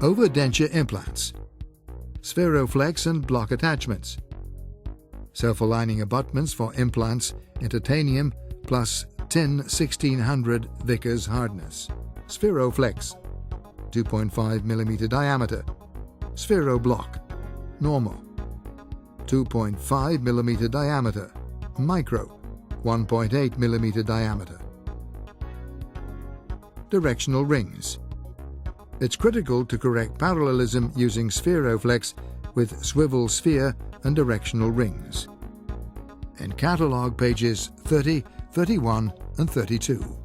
Over-denture implants, Sphero flex and block attachments, self-aligning abutments for implants in titanium plus tin 1600 Vickers hardness, Sphero flex, 2.5 mm diameter, Sphero block, normal, 2.5 mm diameter, micro, 1.8 mm diameter. Directional rings. It's critical to correct parallelism using Sphero flex with swivel sphere and directional rings. In catalogue pages 30, 31 and 32.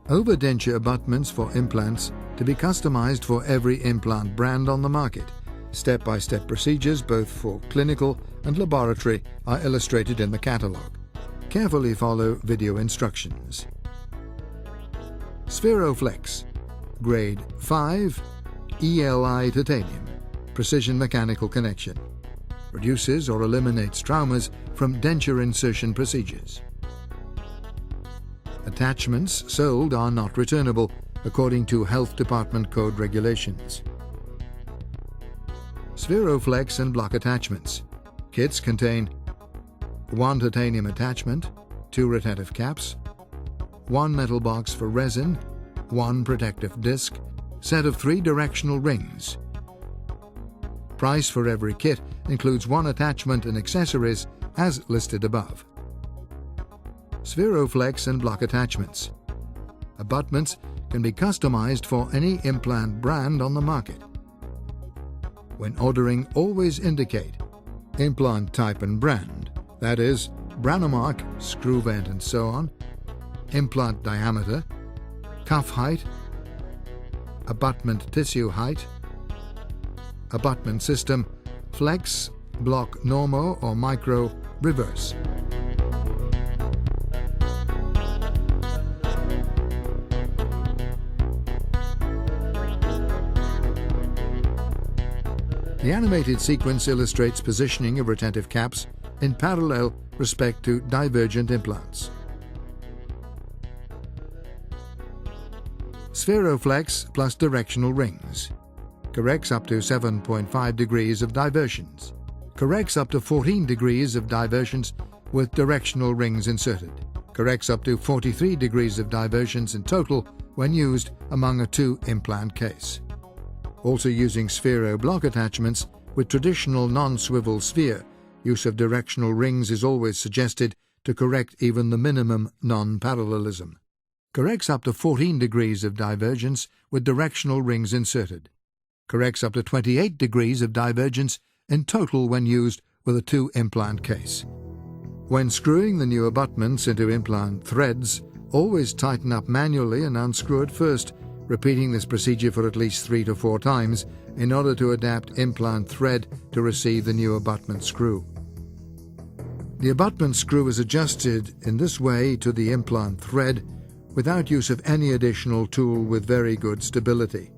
Over-denture abutments for implants to be customized for every implant brand on the market. Step-by-step procedures both for clinical and laboratory are illustrated in the catalogue. Carefully follow video instructions. Sphero flex, grade 5, ELI titanium, precision mechanical connection. Reduces or eliminates traumas from denture insertion procedures. Attachments sold are not returnable according to Health Department Code regulations. Sphero flex and block attachments. Kits contain 1 titanium attachment, 2 retentive caps, 1 metal box for resin, 1 protective disc, set of 3 directional rings. Price for every kit includes 1 attachment and accessories as listed above. Sphero flex and block attachments. Abutments can be customized for any implant brand on the market. When ordering, always indicate implant type and brand, that is, Brannemark, screw vent and so on, implant diameter, cuff height, abutment tissue height, abutment system, flex, block normo or micro, reverse. The animated sequence illustrates positioning of retentive caps in parallel respect to divergent implants. Sphero flex plus directional rings. Corrects up to 7.5 degrees of diversions. Corrects up to 14 degrees of diversions with directional rings inserted. Corrects up to 43 degrees of diversions in total when used among a 2-implant case. Also using Sphero block attachments with traditional non-swivel sphere, use of directional rings is always suggested to correct even the minimum non-parallelism. Corrects up to 14 degrees of divergence with directional rings inserted. Corrects up to 28 degrees of divergence in total when used with a 2-implant case. When screwing the new abutments into implant threads, always tighten up manually and unscrew it first, repeating this procedure for at least 3 to 4 times in order to adapt implant thread to receive the new abutment screw. The abutment screw is adjusted in this way to the implant thread without use of any additional tool with very good stability.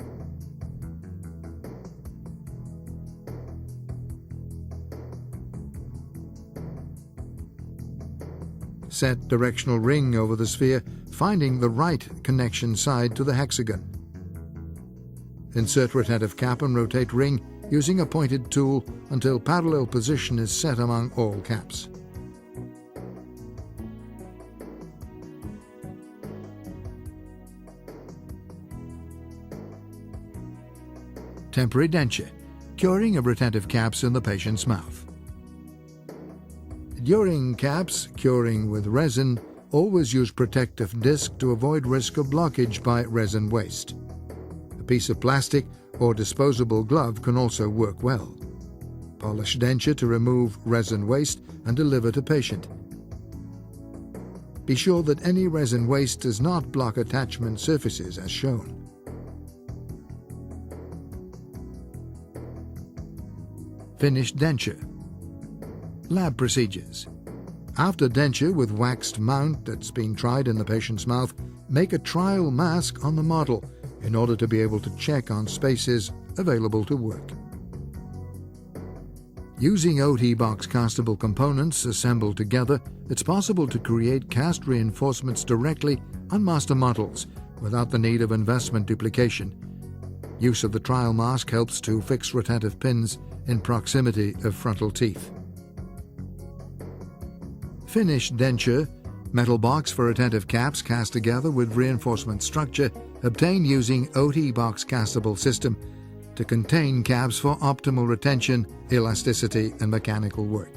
Set directional ring over the sphere, finding the right connection side to the hexagon. Insert retentive cap and rotate ring using a pointed tool until parallel position is set among all caps. Temporary denture, curing of retentive caps in the patient's mouth. During caps curing with resin, always use protective disc to avoid risk of blockage by resin waste. A piece of plastic or disposable glove can also work well. Polish denture to remove resin waste and deliver to patient. Be sure that any resin waste does not block attachment surfaces as shown. Finished denture. Lab procedures. After denture with waxed mount that's been tried in the patient's mouth, make a trial mask on the model in order to be able to check on spaces available to work. Using OT box castable components assembled together, it's possible to create cast reinforcements directly on master models without the need of investment duplication. Use of the trial mask helps to fix retentive pins in proximity of frontal teeth. Finished denture, metal box for retentive caps cast together with reinforcement structure, obtained using OT box castable system to contain caps for optimal retention, elasticity and mechanical work.